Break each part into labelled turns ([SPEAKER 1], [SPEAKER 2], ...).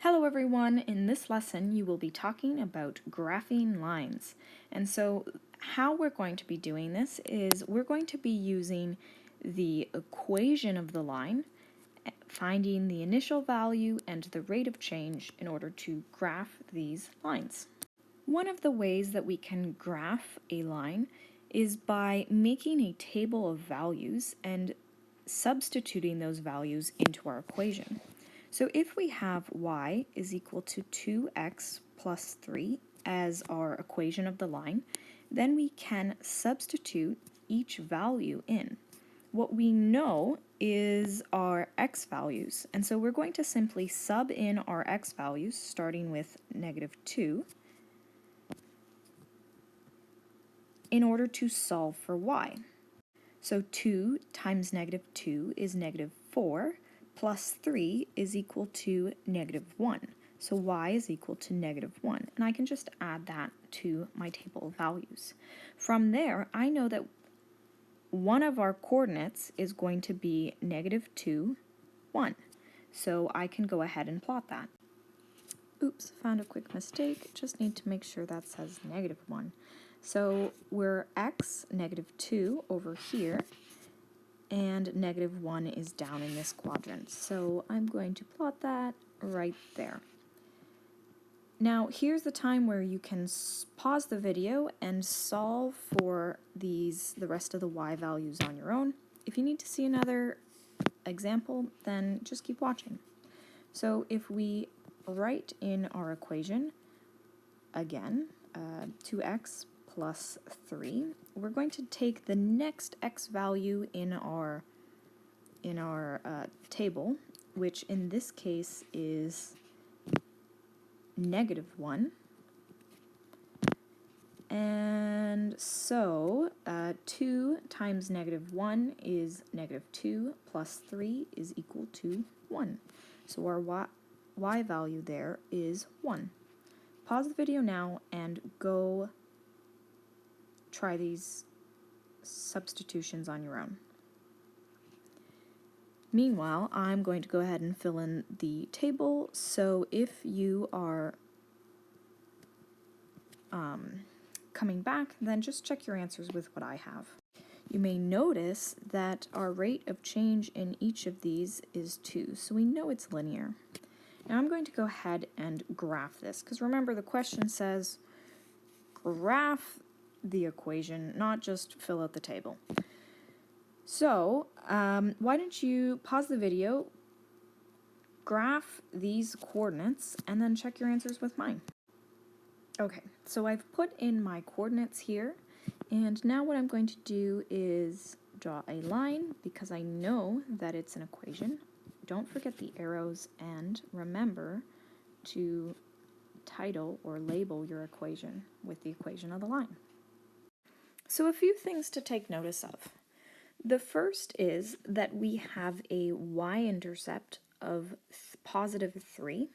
[SPEAKER 1] Hello everyone, in this lesson you will be talking about graphing lines. And so how we're going to be doing this is we're going to be using the equation of the line, finding the initial value and the rate of change in order to graph these lines. One of the ways that we can graph a line is by making a table of values and substituting those values into our equation. So if we have y is equal to 2x plus 3 as our equation of the line, then we can substitute each value in. What we know is our x values, and so we're going to simply sub in our x values, starting with -2, in order to solve for y. So 2 times -2 is -4, plus 3 is equal to -1. So y is equal to -1. And I can just add that to my table of values. From there, I know that one of our coordinates is going to be -2, 1. So I can go ahead and plot that. Oops, found a quick mistake. Just need to make sure that says -1. So we're x, -2 over here, and -1 is down in this quadrant. So I'm going to plot that right there. Now here's the time where you can pause the video and solve for the rest of the y values on your own. If you need to see another example, then just keep watching. So if we write in our equation, again, 2x plus 3, we're going to take the next x value in our table, which in this case is -1. And so 2 times -1 is -2, plus 3 is equal to 1. So our y value there is 1. Pause the video now and go try these substitutions on your own. Meanwhile, I'm going to go ahead and fill in the table. So if you are coming back, then just check your answers with what I have. You may notice that our rate of change in each of these is 2, so we know it's linear. Now I'm going to go ahead and graph this, because remember the question says graph the equation, not just fill out the table. So why don't you pause the video, graph these coordinates, and then check your answers with mine. Okay, so I've put in my coordinates here, and now what I'm going to do is draw a line because I know that it's an equation. Don't forget the arrows, and remember to title or label your equation with the equation of the line. So a few things to take notice of. The first is that we have a y-intercept of +3.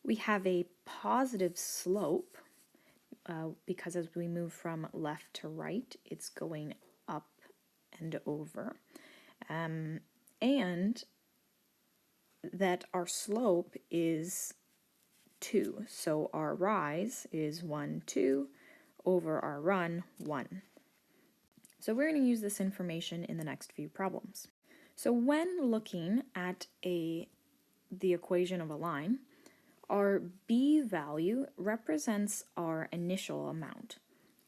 [SPEAKER 1] We have a positive slope because as we move from left to right, it's going up and over. And that our slope is 2. So our rise is 1, 2, over our run, 1. So we're going to use this information in the next few problems. So when looking at the equation of a line, our b value represents our initial amount,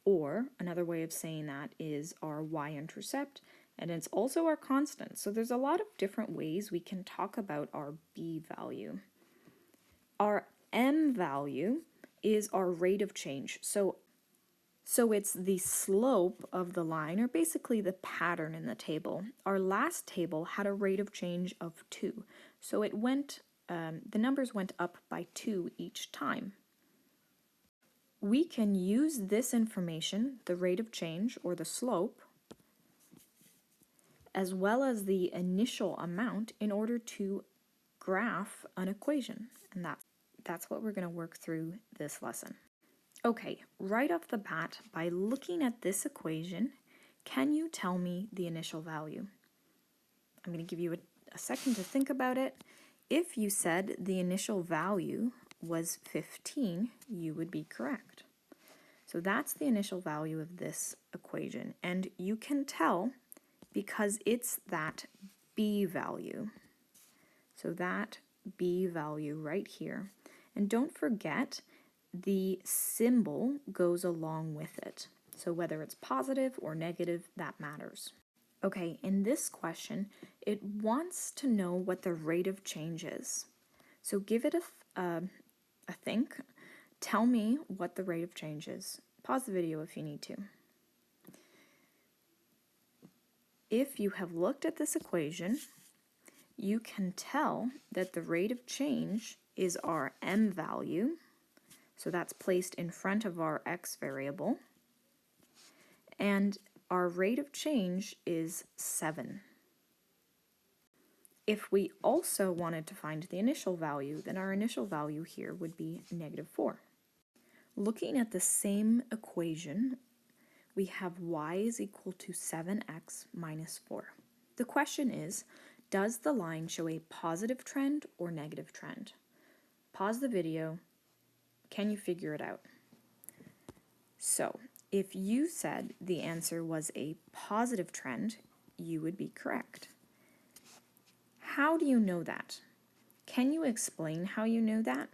[SPEAKER 1] or another way of saying that is our y-intercept, and it's also our constant. So there's a lot of different ways we can talk about our b value. Our m value is our rate of change. So it's the slope of the line, or basically the pattern in the table. Our last table had a rate of change of 2, so it went, the numbers went up by 2 each time. We can use this information, the rate of change or the slope, as well as the initial amount in order to graph an equation, and that's what we're going to work through this lesson. Okay, right off the bat, by looking at this equation, can you tell me the initial value? I'm going to give you a second to think about it. If you said the initial value was 15, you would be correct. So that's the initial value of this equation, and you can tell because it's that b value. So that b value right here. And don't forget, the symbol goes along with it. So whether it's positive or negative, that matters. Okay, in this question, it wants to know what the rate of change is. So give it a think. Tell me what the rate of change is. Pause the video if you need to. If you have looked at this equation, you can tell that the rate of change is our m value. So that's placed in front of our x variable. And our rate of change is 7. If we also wanted to find the initial value, then our initial value here would be -4. Looking at the same equation, we have y is equal to 7x minus 4. The question is, does the line show a positive trend or negative trend? Pause the video. Can you figure it out? So, if you said the answer was a positive trend, you would be correct. How do you know that? Can you explain how you know that?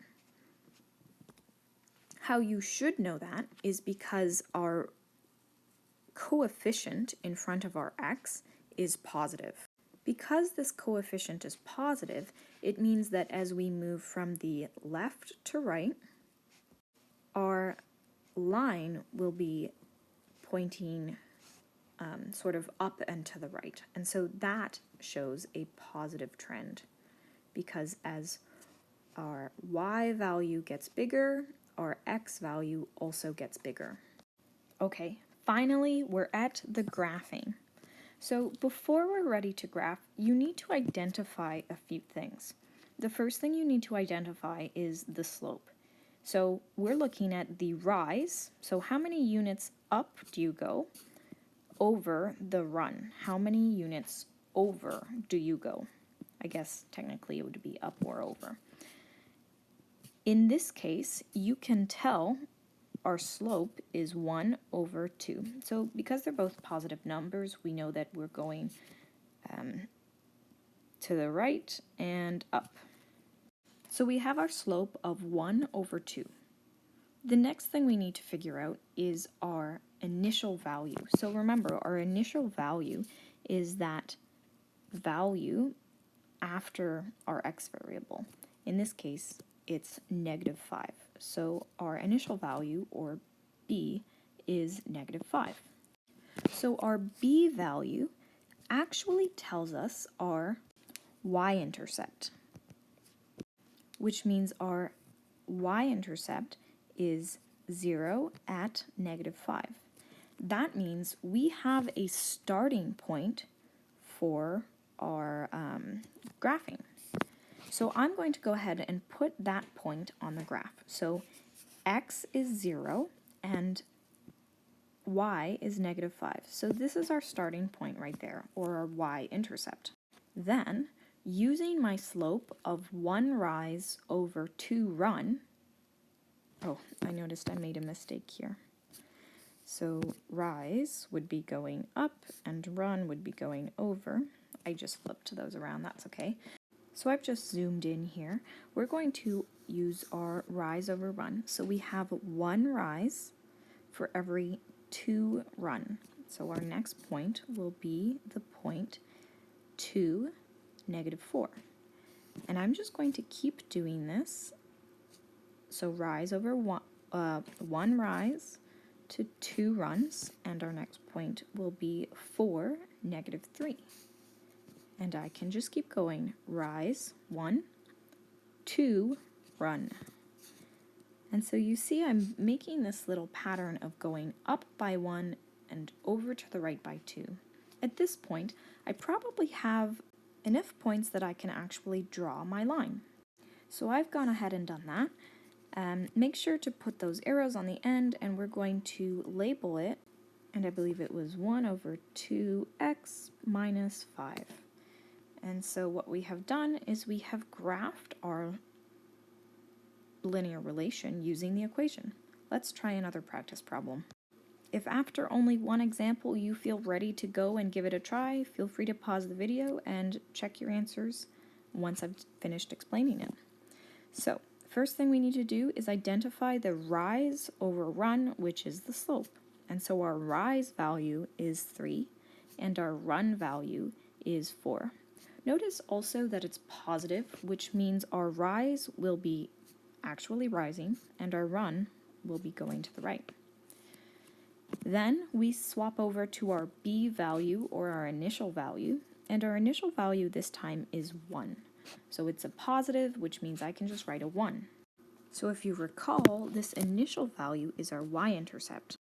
[SPEAKER 1] How you should know that is because our coefficient in front of our x is positive. Because this coefficient is positive, it means that as we move from the left to right, our line will be pointing sort of up and to the right. And so that shows a positive trend, because as our y value gets bigger, our x value also gets bigger. Okay, finally, we're at the graphing. So before we're ready to graph, you need to identify a few things. The first thing you need to identify is the slope. So we're looking at the rise. So how many units up do you go over the run? How many units over do you go? I guess technically it would be up or over. In this case, you can tell our slope is 1 over 2. So because they're both positive numbers, we know that we're going to the right and up. So we have our slope of 1 over 2. The next thing we need to figure out is our initial value. So remember, our initial value is that value after our x variable. In this case, it's -5. So our initial value, or b, is -5. So our b value actually tells us our y-intercept, which means our y-intercept is 0 at -5. That means we have a starting point for our graphing. So I'm going to go ahead and put that point on the graph. So x is 0 and y is -5. So this is our starting point right there, or our y-intercept. Then, using my slope of 1 rise over 2 run, oh, I noticed I made a mistake here. So rise would be going up and run would be going over. I just flipped those around, that's okay. So I've just zoomed in here. We're going to use our rise over run. So we have 1 rise for every 2 run. So our next point will be the point 2, -4. And I'm just going to keep doing this. So rise over 1 rise to 2 runs, and our next point will be 4, -3. And I can just keep going. Rise, 1, 2, run. And so you see I'm making this little pattern of going up by 1 and over to the right by 2. At this point, I probably have enough points that I can actually draw my line. So I've gone ahead and done that. Make sure to put those arrows on the end, and we're going to label it, and I believe it was 1 over 2x minus 5. And so what we have done is we have graphed our linear relation using the equation. Let's try another practice problem. If after only one example you feel ready to go and give it a try, feel free to pause the video and check your answers once I've finished explaining it. So, first thing we need to do is identify the rise over run, which is the slope. And so our rise value is 3, and our run value is 4. Notice also that it's positive, which means our rise will be actually rising, and our run will be going to the right. Then we swap over to our b value, or our initial value, and our initial value this time is 1. So it's a positive, which means I can just write a 1. So if you recall, this initial value is our y-intercept,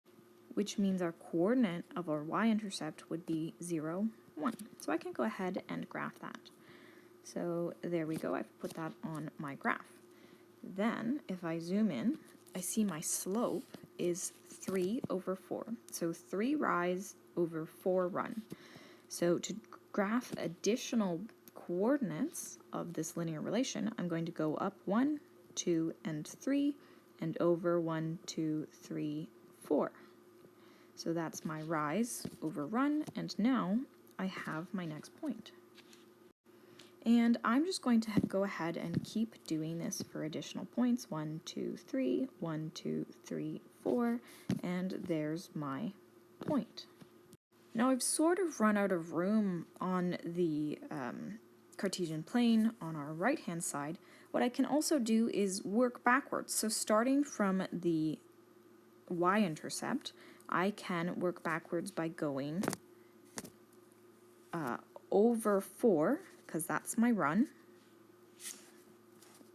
[SPEAKER 1] which means our coordinate of our y-intercept would be 0, 1. So I can go ahead and graph that. So there we go, I've put that on my graph. Then, if I zoom in, I see my slope is 3 over 4. So 3 rise over 4 run. So to graph additional coordinates of this linear relation, I'm going to go up 1, 2, and 3, and over 1, 2, 3, 4. So that's my rise over run, and now I have my next point. And I'm just going to go ahead and keep doing this for additional points. 1, 2, 3, 1, 2, 3, 4, and there's my point. Now I've sort of run out of room on the Cartesian plane on our right-hand side. What I can also do is work backwards. So starting from the y-intercept, I can work backwards by going over 4, because that's my run.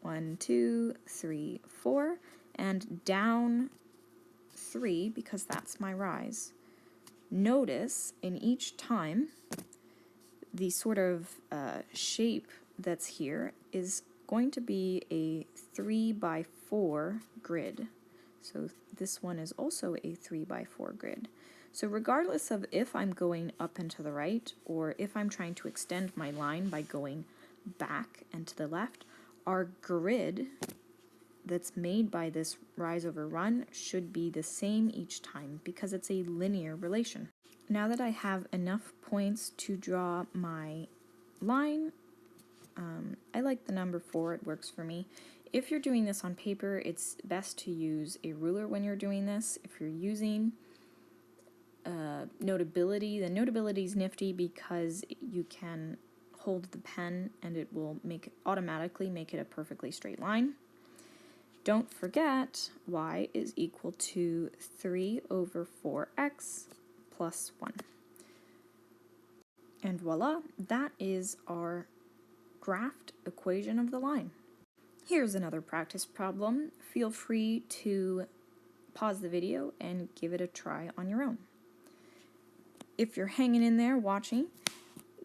[SPEAKER 1] 1, 2, 3, 4, and down 3, because that's my rise. Notice in each time, the sort of shape that's here is going to be a 3 by 4 grid. So this one is also a 3 by 4 grid. So regardless of if I'm going up and to the right, or if I'm trying to extend my line by going back and to the left, our grid that's made by this rise over run should be the same each time because it's a linear relation. Now that I have enough points to draw my line, I like the number 4, it works for me. If you're doing this on paper, it's best to use a ruler when you're doing this. If you're using Notability, the Notability is nifty because you can hold the pen and it will automatically make it a perfectly straight line. Don't forget y is equal to 3 over 4x plus 1. And voila, that is our graphed equation of the line. Here's another practice problem. Feel free to pause the video and give it a try on your own. If you're hanging in there watching,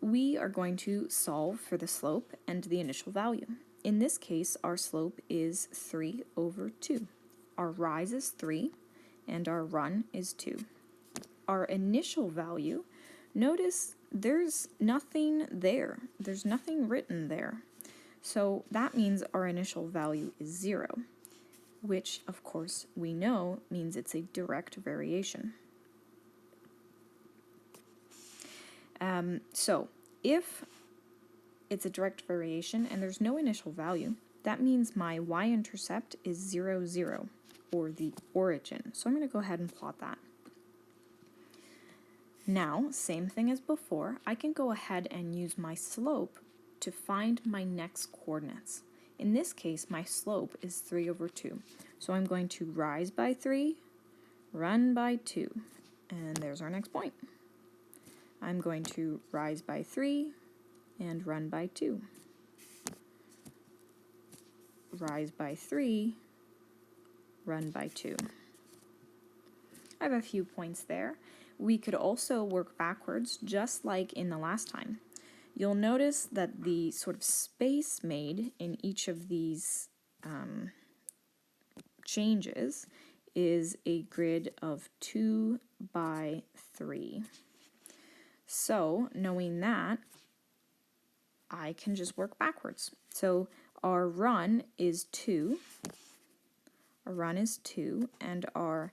[SPEAKER 1] we are going to solve for the slope and the initial value. In this case, our slope is 3 over 2. Our rise is 3, and our run is 2. Our initial value, notice there's nothing there. There's nothing written there. So that means our initial value is 0, which, of course, we know means it's a direct variation. So if it's a direct variation and there's no initial value, that means my y-intercept is 0, 0, or the origin. So I'm going to go ahead and plot that. Now, same thing as before, I can go ahead and use my slope to find my next coordinates. In this case, my slope is 3 over 2. So I'm going to rise by 3, run by 2, and there's our next point. I'm going to rise by 3 and run by 2. Rise by 3, run by 2. I have a few points there. We could also work backwards, just like in the last time. You'll notice that the sort of space made in each of these changes is a grid of 2 by 3. So, knowing that, I can just work backwards. So our run is 2. Our run is 2, and our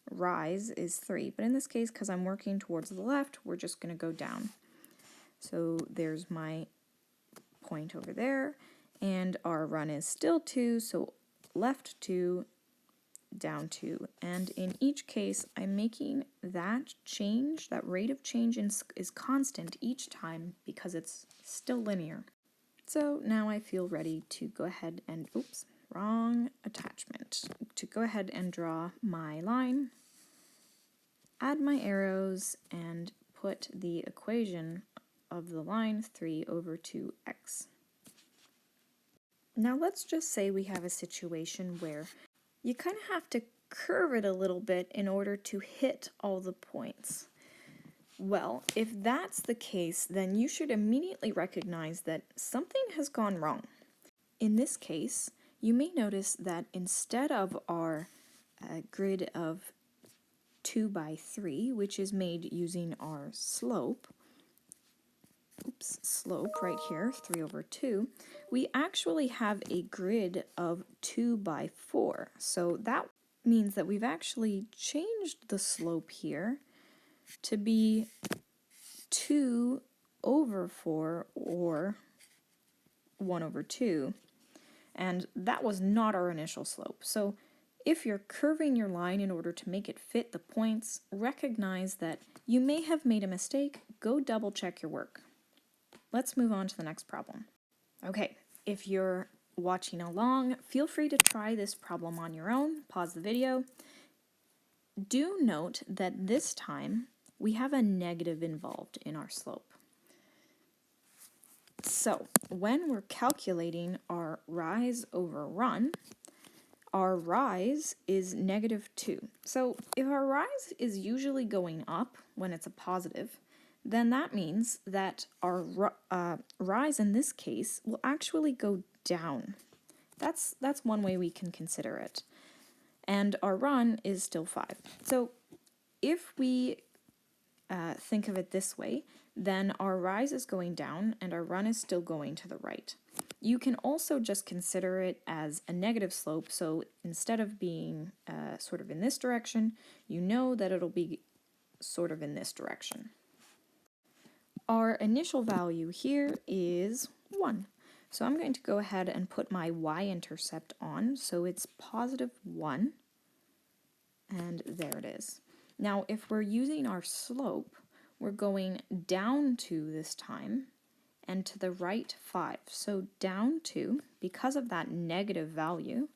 [SPEAKER 1] rise is 3. But in this case, because I'm working towards the left, we're just going to go down. So there's my point over there, and our run is still 2, so left 2, down 2. And in each case, I'm making that change, that rate of change is constant each time because it's still linear. So now I feel ready to go ahead and, oops, wrong attachment, to go ahead and draw my line, add my arrows, and put the equation of the line 3 over 2x. Now let's just say we have a situation where you kind of have to curve it a little bit in order to hit all the points. Well, if that's the case, then you should immediately recognize that something has gone wrong. In this case, you may notice that instead of our grid of 2 by 3, which is made using our slope right here, 3 over 2, we actually have a grid of 2 by 4. So that means that we've actually changed the slope here to be 2 over 4, or 1 over 2, and that was not our initial slope. So if you're curving your line in order to make it fit the points, recognize that you may have made a mistake. Go double check your work. Let's move on to the next problem. Okay, if you're watching along, feel free to try this problem on your own. Pause the video. Do note that this time we have a negative involved in our slope. So when we're calculating our rise over run, our rise is -2. So if our rise is usually going up when it's a positive, then that means that our rise in this case will actually go down. That's one way we can consider it. And our run is still 5. So if we think of it this way, then our rise is going down and our run is still going to the right. You can also just consider it as a negative slope, so instead of being sort of in this direction, you know that it'll be sort of in this direction. Our initial value here is 1. So I'm going to go ahead and put my y-intercept on, so it's +1, and there it is. Now if we're using our slope, we're going down 2 this time, and to the right 5. So down 2, because of that negative value,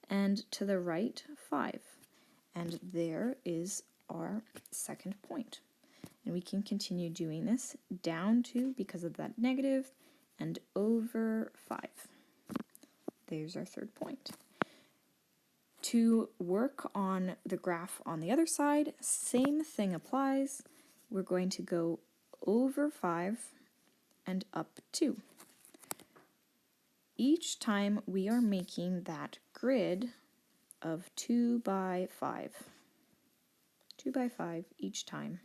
[SPEAKER 1] and to the right 5. And there is our second point. And we can continue doing this, down 2 because of that negative, and over 5. There's our third point. To work on the graph on the other side, same thing applies. We're going to go over 5 and up 2. Each time we are making that grid of 2 by 5. 2 by 5 each time.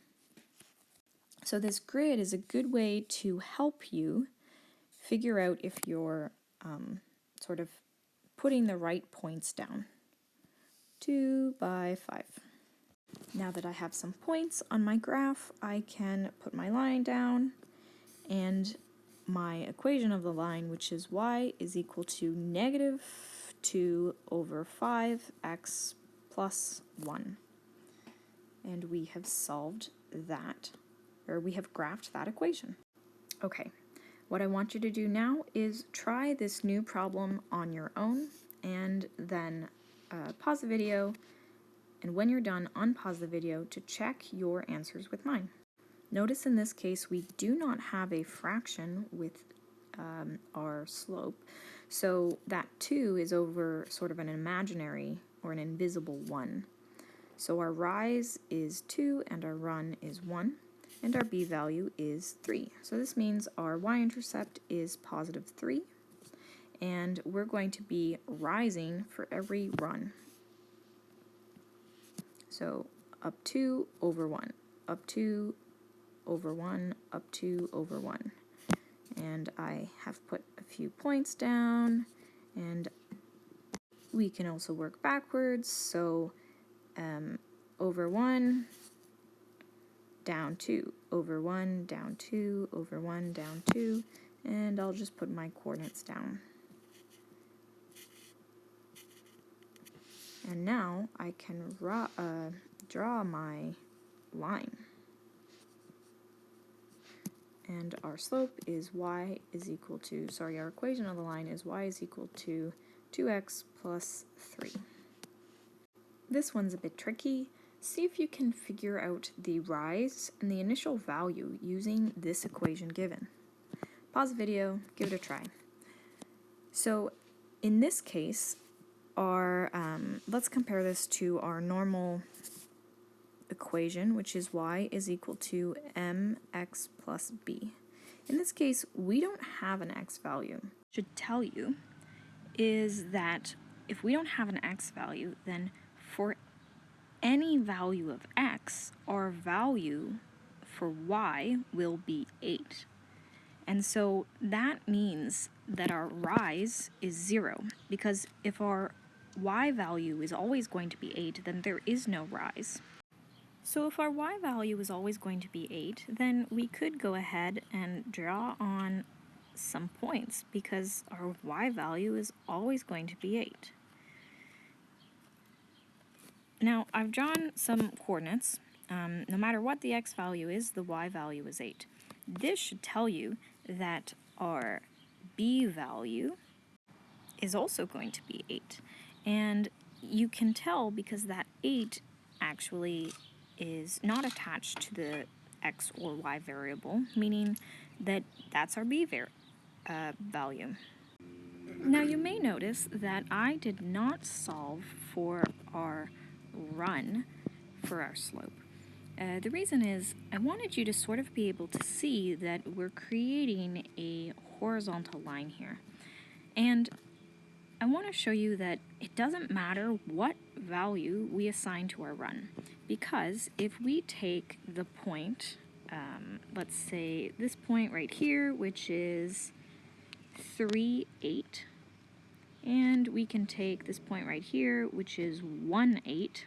[SPEAKER 1] So this grid is a good way to help you figure out if you're sort of putting the right points down. 2 by 5. Now that I have some points on my graph, I can put my line down, and my equation of the line, which is y is equal to -2 over 5x plus 1. And we have solved that, or we have graphed that equation. Okay, what I want you to do now is try this new problem on your own, and then pause the video, and when you're done, unpause the video to check your answers with mine. Notice in this case we do not have a fraction with our slope, so that 2 is over sort of an imaginary or an invisible 1. So our rise is 2 and our run is 1, and our b value is 3. So this means our y-intercept is +3, and we're going to be rising for every run. So up 2 over 1, up 2 over 1, up 2 over 1. and I have put a few points down, and we can also work backwards, so over 1, down 2, over 1, down 2, over 1, down 2, and I'll just put my coordinates down. And now I can draw my line. And our slope is y is equal to, our equation of the line is y is equal to 2x plus 3. This one's a bit tricky. See if you can figure out the rise and the initial value using this equation given. Pause the video, give it a try. So in this case, let's compare this to our normal equation, which is y is equal to mx plus b. In this case, we don't have an x value. Should tell you is that if we don't have an x value, then for any value of x, our value for y will be 8. And so that means that our rise is 0, because if our y value is always going to be 8, then there is no rise. So if our y value is always going to be 8, then we could go ahead and draw on some points, because our y value is always going to be 8. Now, I've drawn some coordinates. No matter what the x value is, the y value is 8. This should tell you that our b value is also going to be 8. And you can tell because that 8 actually is not attached to the x or y variable, meaning that that's our b value. Now you may notice that I did not solve for our run for our slope. The reason is I wanted you to sort of be able to see that we're creating a horizontal line here. And I want to show you that it doesn't matter what value we assign to our run, because if we take the point, let's say this point right here, which is 3, 8, and we can take this point right here, which is 1, 8,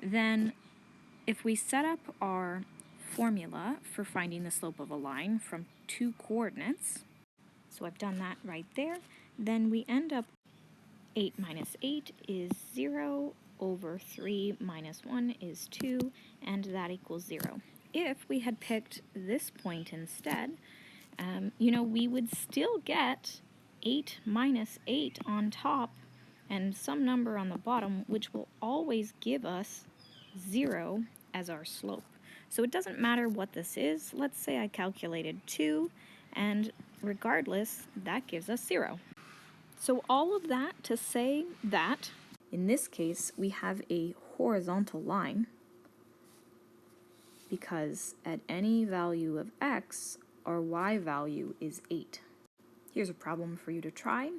[SPEAKER 1] then if we set up our formula for finding the slope of a line from 2 coordinates, so I've done that right there, then we end up 8 minus 8 is 0, over 3 minus 1 is 2, and that equals 0. If we had picked this point instead, we would still get 8 minus 8 on top and some number on the bottom, which will always give us 0 as our slope. So it doesn't matter what this is. Let's say I calculated 2, and regardless, that gives us 0. So all of that to say that, in this case, we have a horizontal line, because at any value of x, our y value is 8. Here's a problem for you to try.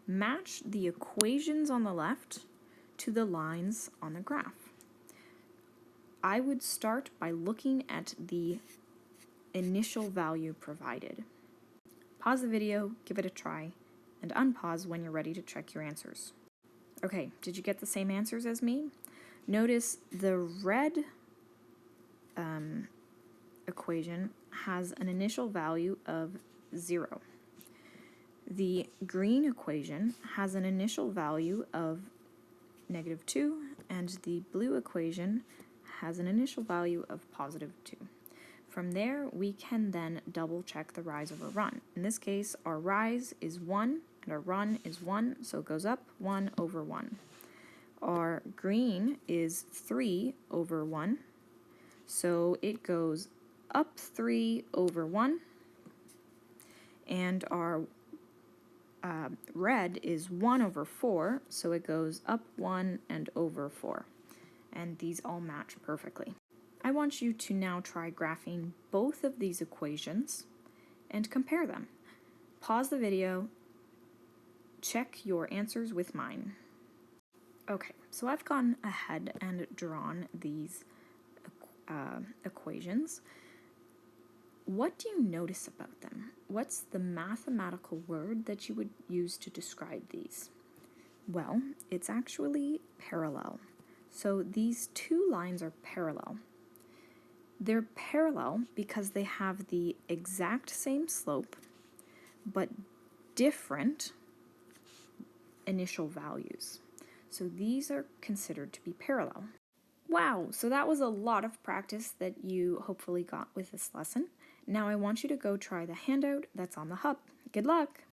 [SPEAKER 1] Match the equations on the left to the lines on the graph. I would start by looking at the initial value provided. Pause the video, give it a try, and unpause when you're ready to check your answers. Okay, did you get the same answers as me? Notice the red equation has an initial value of 0. The green equation has an initial value of -2, and the blue equation has an initial value of +2. From there, we can then double check the rise over run. In this case, our rise is 1 and our run is 1, so it goes up 1 over 1. Our green is 3 over 1, so it goes up 3 over 1, and our red is 1 over 4, so it goes up 1 and over 4. And these all match perfectly. I want you to now try graphing both of these equations and compare them. Pause the video, check your answers with mine. Okay, so I've gone ahead and drawn these equations. what do you notice about them? What's the mathematical word that you would use to describe these? Well, it's actually parallel. So these two lines are parallel. They're parallel because they have the exact same slope, but different initial values. So these are considered to be parallel. Wow, so that was a lot of practice that you hopefully got with this lesson. Now I want you to go try the handout that's on the hub. Good luck!